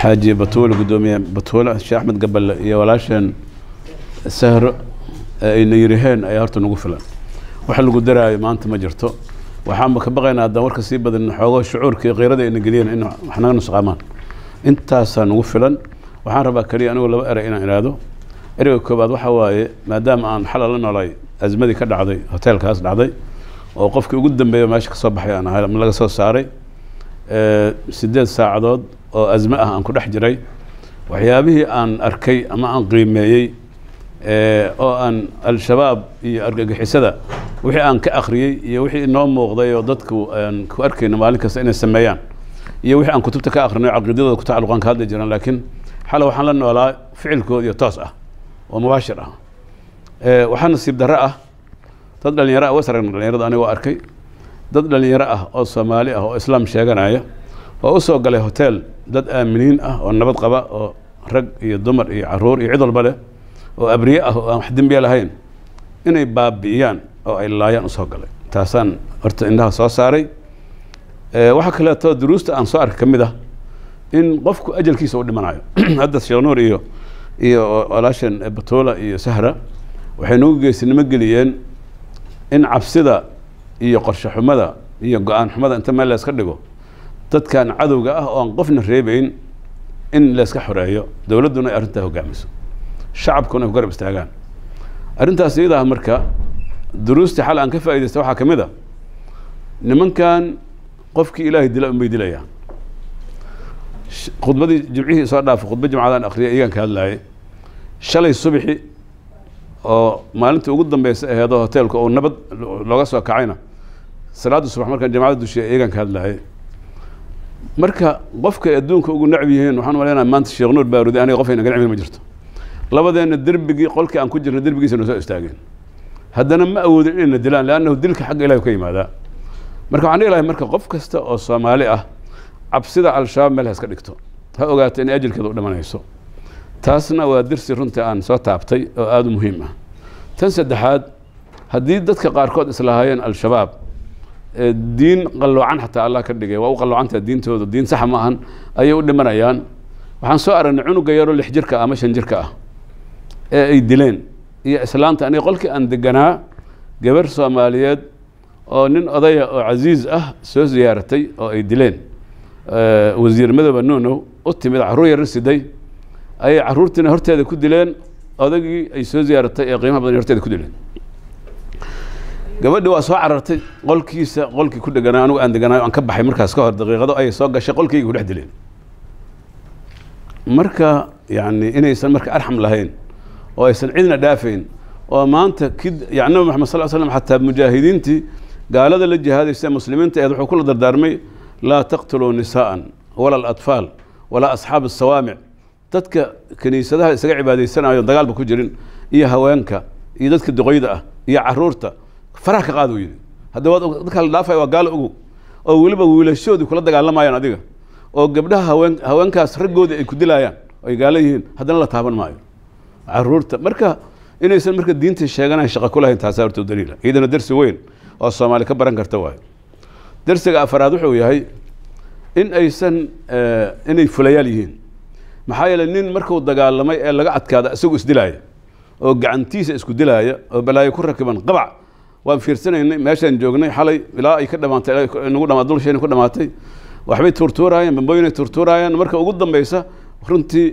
حاجي بطولة قدومية بطولة الشيخ أحمد قبل يا ولاشن سهر إن يرهن أيارت نقفلا وحلو قدرة ما أنت ما جرتو وحامك بغينا الدور كسيب بدن حوجو شعور كي غير هذا إن قليل إنه إحنا نسقامان أنت سنقفلا وحارب كلي أنا ولا أرى إن هذا أرى كباد وحواي ما دام أن حلل لنا لي أزمدي كذا عضي هوتيل كاس عضي وقفك قدام بيا ماشي صباح أنا هاي من لقى صوت ساري سداد ساعدود oo azma ah aan ku dhex jiray waxyaabihii aan arkay ama aan qiimeeyay oo aan al-shabaab iyo argagixisada wixii aan ka akhriyay iyo wixii inoo muuqday oo dadku aan ku arkayna maalin kasta inay sameeyaan iyo wixii aan kutubta ka akhrinay aqoonidooda ku tacalluqan ka hadli jiraan laakiin xal waxaan la noolaa ficilkooda iyo toos ah oo mubaashir ah waxaan nasiib darro ah dad dhalinyaro ah wasarag dhalinyarada aniga arkay dad dhalinyaro ah oo Soomaali ah oo islaam sheeganaya oo u soo galay hotel dad aaminiin ah oo nabad qaba oo rag iyo dumar iyo caruur iyo cid walba leh oo abriye ah oo aan wax dambiye lahayn inay baabiyaan oo ay laayaan u soo galay taasaan horta indhaha soo saaray waxa kale oo duruusta aan soo arkay kamid ah in qofku ajalkiisa u dhimanayo hadda Sheekh Nuur iyo walaashan Batola iyo Sahra waxay noogu geesinimo geliyeen in cabsida iyo qorshe xumada iyo go'aan xumada inta meel la iska dhigo dadkan cadowga ah oo aan qofna reebayn in la iska xoreeyo dawladuna ay arinta hogaamiso shacabkuna ay garab istaagaan arintaas iyada marka duruusta xal aan ka faa'iideysto waxa kamid ah nimankan qofkii ilaahay dila u meydilaya khudbadii jimcihii soo dhaaf khudbad jimcadan akhriya iyagan ka hadlaayay shalay subaxi oo maalintii ugu dambeysay aheedo hotelka oo nabad looga soo kacayna salaada subax markaan jamaacada dushay iyagan ka hadlaayay marka qofka adduunka ugu nacab yihiin waxaan waleynaa maanta Sheekh Nuur Baaruudi aniga qof ayna ganacmi ma jirto labadeena darbigi qolkii aan ku jirnay darbigiisa noo soo istaageen haddana ma awoodin inay dilaan laanahu dilka xaq Ilaahay ka yimaada marka waxaan ilaahay marka qof kasta oo Soomaali ah cabsida al-shabaab meel iska dhigto ha ogaato in ajalkeedu u dhamanayso taasna waa dirsi runtii aan soo taabtay oo aad u muhiim ah tan saddexaad haddii dadka qaarkood islahaayeen al-shabaab diin qaloocan xataa Allah ka dhigay waa u qaloocanta diintooda diin sax ma ahan ayay u dhimanayaan waxaan soo aragnay cunuga yaro 6 jirka ama 5 jirka ah ee ay dileen iyo islaanta aniga qolkii aan deganaa gabar Soomaaliyeed oo nin odaya oo Aziz ah soo ziyaaratay oo ay dileen wasiir madaba noono u timid caruur yar siday ay caruurtina horteeda ku dileen odagii ay soo ziyaaratay ee qiimaha badan horteeda ku dileen gabadhi waa soo carartay qolkii ku dhaganaa anigu aan deganaayo aan ka baxay markaas ka hor daqiiqado ay soo gashay qolkii ku dhex dileen marka yaani inaysan marka arxam lahayn oo aysan cidna dhaafayn oo maanta yaani Nabi Muhammad sallallahu alayhi wasallam hatta mujaahidiintii gaalada la jihaadaysa muslimiinta ee wuxuu kula dardaarmay la taqtulu nisaan wala al-atfal wala ashab as-sawami' dadka kaniisadaha isaga cibaadeysanaayo dagaalba ku jirin iyo haweenka iyo dadka duqeyda ah iyo caruurta faraha ka qaad weeyay hadda dadka la dhaafay waa gaal ugu oo waliba wiilashoodii kula dagaalamayaan adiga oo gabdhaha haweenkaas ragooda ay ku dilayaan ay gaal yihiin haddana la taaban maayo caruurta marka inaysan marka diinta sheeganay shaqo ku lahayn taas horta daliil idana darsi weyn oo Soomaali ka baran karta waay darsiga afraad wuxuu yahay in aysan inay fulayaal yihiin maxaa yeelay nin markuu dagaalamay ee laga adkaada isagu isdilaaya oo gacantiisa isku dilaaya oo balaayo ku rakiban qabac waan fiirsanaynay meeshaan joognay xalay ilaa ay ka dhamaatay nagu dhamaad dulsheen ku dhamaatay waxbay turtuurayeen bamboyinay turtuurayeen marka ugu dambaysa runtii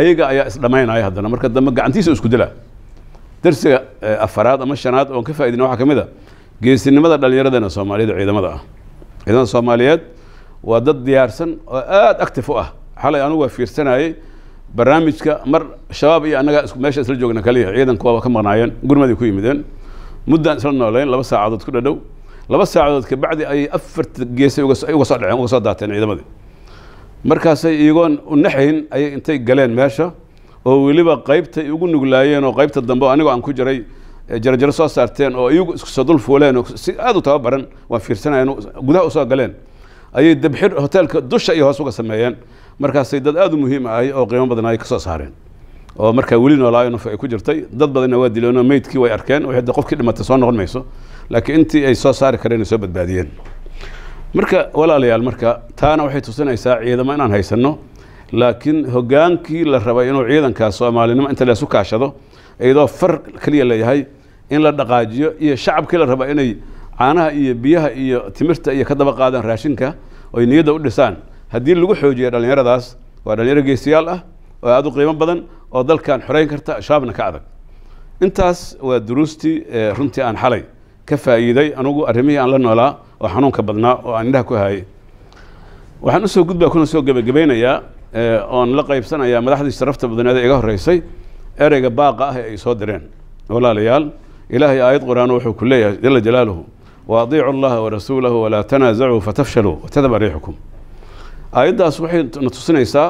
ayaga ayaa is dhamaynaya haddana marka dambe gacantiisa isku dilaa darsiga afraad ama shanaad oo ka faa'iidina waxa kamid ah geesinimada dhalinyarada Soomaaliyeed ciidamada ah ciidamada Soomaaliyeed waa dad diyaarsan oo aad active u ah xalay anigu waa fiirsanayay barnaamijka mar shabaab iyo anaga isku meesha isla joogna kaliya ciidanku waa ka maqnaayeen gurmadii ku yimideen muddan isla nooleen 2 saacadood ku dhadhow 2 saacadood ka bacdi ay 4 gees uga soo dhaceen uga soo daateen ciidamadii markaas ay iyagoon u naxayn ay intay galeen meesha oo waliba qaybta ugu nuglaayeen oo qaybta dambe anigu aan ku jiray jarjar soo saarteen oo iyagu isku soo dul fuuleen oo si aad u tababaran waan fiirsanayeen gudaha u soo galeen ayay dabxir hotelka dusha iyo hoos uga sameeyeen markaas ay dad aad u muhiim ah oo qiimo badan ay ka soo saareen oo marka wali noolaayeen ay ku jirtay dad badan waa dileen oo meydkii way arkeen wixii qofkii dhimatay soo noqon mayso laakiin intii ay soo saari kareen soo badbaadiyeen marka walaalayaal marka taana waxay tusinaysaa ciidamo inaan haysano laakiin hogaankii la rabay inuu ciidankaas Soomaalinimo inta la isu kaashado iyadoo far kaliya leeyahay in la dhaqaajiyo iyo shacabkii la rabay inay caanaha iyo biyaha iyo timirta iyo ka daba qaadaan raashinka oo niyada u dhisaan haddii lagu xoojiyo dhalinyaradaas waa dhalinyaro geesiyaal ah oo aad u qiimo badan oo dalkan xoreyn karta shaabna ka adag intaas waa duruustii runtii aan xalay ka faa'iiday anigu arrimihii aan la noolaa oo xanuunka badnaa oo aan indhaha ku hayay waxaan u soo gudbaa kuna soo gabagabeynayaa oon la qaybsanayaa madaxdii sharafta badneed ee iga horreysay ereyga baaqa ah ee ay soo direen walaalayaal ilaahay aayad qur'aan wuxuu ku leeyahay jalla jalaaluhu wa adiicu allaha wa rasuulahu wa laa tanaasacuu fatafshaluu wa tadhaba riixukum aayaddaas waxay na tusinaysaa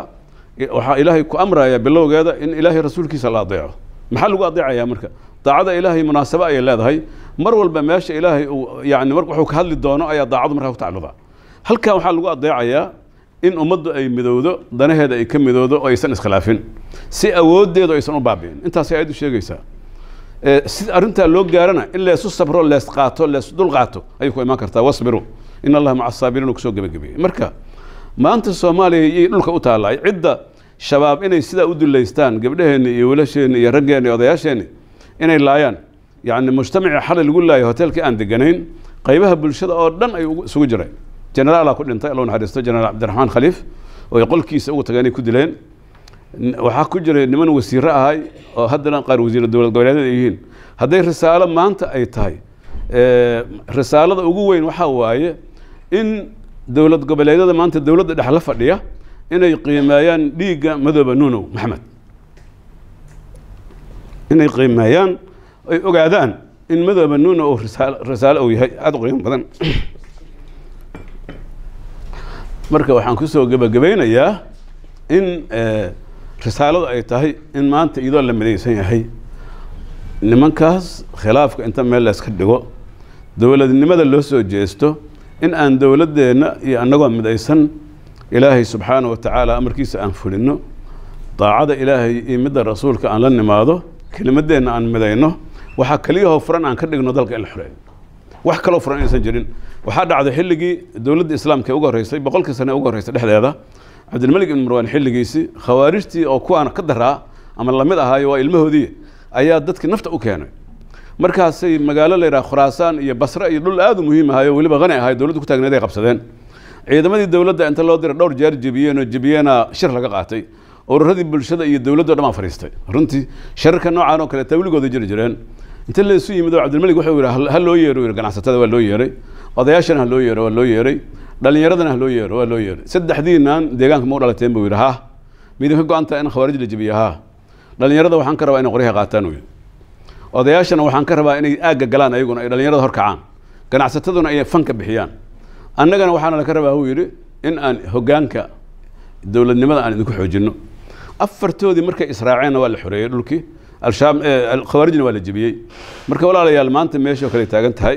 waxaa ilaahay ku amraya bilowgeeda in ilaahay rasuulkiisa la adeeco maxaa lagu adeecayaa marka daacada ilaahay munaasabo ayay leedahay mar walba meesha ilaahay yani wuxuu ka hadli doono ayaa daacadu markaa ku tacalluqa halkan waxaa lagu adeecayaa in ummaddu ay midowdo danaheeda ay ka midowdo oo aysan iskhilaafin si awooddeedu aysan u baabi'in intaasay aayaddu sheegaysaa si arrintaa loo gaarana in leesu sabro lees qaato lees dul qaato ayay ku imaan kartaa wasbiru in allaha maca asaabiriin uu kusoo gebagabeeyey marka maanta Soomaaliya iyo dhulka u taallay cidda shabaab inay sidaa u duleystaan gabdhaheena iyo wiilasheena iyo raggeena iyo odayaasheena inay laayaan yani mujtamaci xalay lagu laayo hoteelkii aan deganayn qaybaha bulshada oo dhan ay isugu jireen generaal ku dhintay Allah naxariisto generaal Cabdiraxmaan Khaliif oo qolkiisa ugu tagay inay ku dileen waxaa ku jiray niman wasiiro ahay oo haddana qaar wasiiro dowlad goboleedyada yihiin hadday risaalo maanta ay tahay risaalada ugu weyn waxa waaye in dowlad goboleedyada maanta dowladda dhex la fadhiya inay qiimeeyaan dhiigga madooba nuunow maxamed inay qiimeeyaan ay ogaadaan in madooba nuunow uu risaalo uu yahay aad u qiimo badan marka waxaan ku soo gabagabeynayaa in risaaladu ay tahay in maanta iyadoo la midaysan yahay nimankaas khilaafka inta meel la iska dhigo dowladnimada loo soo jeesto in aan dowladdeena iyo annagoo midaysan ilaahay subxaanahu wa tacaala amarkiisa aan fulino daacada ilaahay iyo midda rasuulka aan la nimaado kelimadeenna aan midayno waxaa kaliyahoo furan aan ka dhigno dalka in la xoreeyo wax kaloo furan inaysan jirin waxaa dhacday xilligii dowladda islaamka ee ugu horreysay boqolkii sane ugu horreysay dhexdeeda cabdilmalik ibn marwaan xilligiisii khawaarijtii oo kuwaana ka daraa ama lamid ahaayo waa ilmahoodii ayaa dadkii nafta u keenay markaasay magaalo la yidhaha khuraasaan iyo basre iyo dhul aad u muhiim ahayo weliba qani ahay dowladdu ku taagneed ay qabsadeen ciidamadii dowladda inta loo diray dhowr jeer jebiyeenoo shir laga qaatay ururadii bulshada iyo dowladda dhan baa fadhiistay runtii shirarka noocaan oo kale tawligooda jiri jireen inta la isu yimid oo cabdilmalik wuxuu yidhi ha loo yeero ganacsatada waa loo yeeray odayaashana ha loo yeero waa loo yeeray dhalinyaradana ha loo yeero waa loo yeeray saddexdiinaan deegaanka ma u dhalateen buu yidhi haa midinka go-anta in khawaarij la jebiyo haa dhalinyarada waxaan ka rabaa inay qoryaha qaataan uu yidhi odayaashana waxaan ka rabaa inay aagga galaan ayaguna ay dhalinyarada hor kacaan ganacsataduna ay fanka bixiyaan annagana waxaana la ka rabaa uu yidhi in aan hoggaanka dowladnimada aan idinku xoojinno afartoodii markay israaceenna waa la xoreeyey dhulkii khawaarijna waa la jebiyey marka walaalayaal maanta meeshoo kale taagan tahay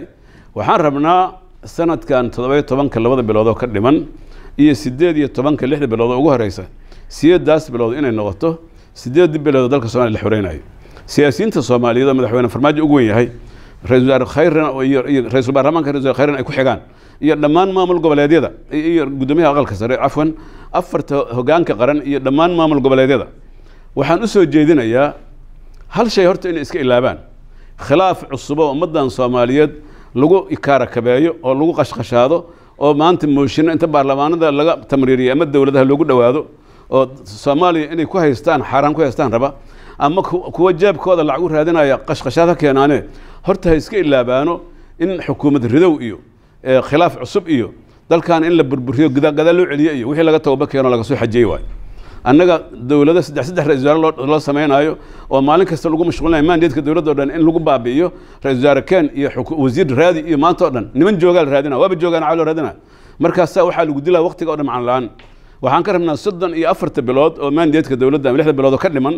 waxaan rabnaa sanadkan 17 labada bilood oo ka dhiman iyo 18 6 bilood oo ugu horeysa 8 bilood inay noqoto 8 bilood dalka Soomaaliya la xoreynayo siyaasiyiinta Soomaaliyeed madaxweyne farmaajo ugu weyn yahay ra'iisul wasaare khayran iyo ra'iisul baarlamaanka ra'iisul khayran ay ku xigaan iyo dhammaan maamul goboleedyada iyo gudoomiyaha aqalka sare afwan afarta hoggaanka qaran iyo dhammaan maamul goboleedyada waxaan u soo jeedinayaa hal shay horta inay iska ilaabaan khilaaf cusub oo ummadan Soomaaliyeed lagu ikaarakabeeyo oo lagu qashqashaado oo maanta mooshin inta baarlamaanada laga tamriiriyo ama dawladaha loogu dhawaado oo Soomaaliya inay ku haystaan xaraan ku haystaan raba ama kuwa jeebkooda lacag u raadinaya qashqashaada keenaane horta iska ilaabaano in xukuumad ridow iyo khilaaf cusub iyo dalkan in la burburiyo gadaal loo celiyo iyo wixii laga tooba keeno laga soo xajeey waay annaga dawladda saddex ra'iisul wasaare loo sameeynayo oo maalin kasta lagu mashquulinayo maandeedka dawladda oo dhan in lagu baabi'iyo ra'iisul wasaare keen iyo wasiir raadi iyo maanta oo dhan niman jooga la raadina waaba joogaan calo raadina markaas waxa lagu dilaa waqtiga oo dhan macaan laan waxaan ka rabnaa 34 bilood oo maandeedka dawladda 6 bilood oo ka dhiman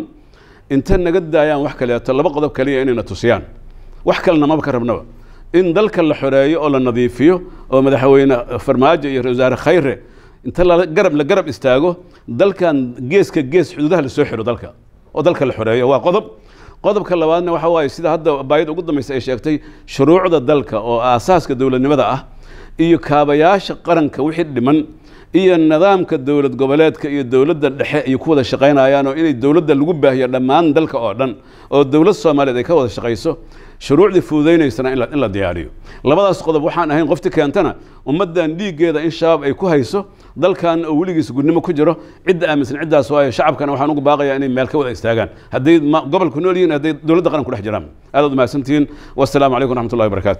inta naga daayaan wax kale laba qodob kaliya inayna tusiyaan wax kalena ma ka rabnaba in dalka la xoreeyo oo la nadiifiyo oo madaxweyne farmaajo iyo ra'iisul wasaare khayre inta la garab istaago dalkan geeska gees xuduudaha la soo xiro dalka oo dalka la xoreeyo waa qodobka labaadna waxa waaye sida hadda baayid ugu dambeysay ay sheegtay shuruucda dalka oo aasaaska dawladnimada ah iyo kaabayaasha qaranka wixii dhiman iyo nidaamka dowlad goboleedka iyo dowladda dhexe ay ku wada shaqaynayaan oo inay dowladda lagu baahiyo dhammaan dalka oo dhan oo dowlad Soomaaliyeed ay ka wada shaqayso shuruucdii fududeynaysan in la diyaariyo labadaas qodob waxaan ahayn qofti keentana ummadan dhiigeeda in shabaab ay ku hayso dalkan oo wiligiis gudnimo ku jiro cid aaminsan cidaas waayo shacabkana waxaan ugu baaqayaa inay meel ka wada istaagaan haddii gobolku nool yihiin haddii dowladda qaran ku dhex jiraan aad u mahadsantihiin wassalaamu calaykum waraxmatullahi wabarakaatu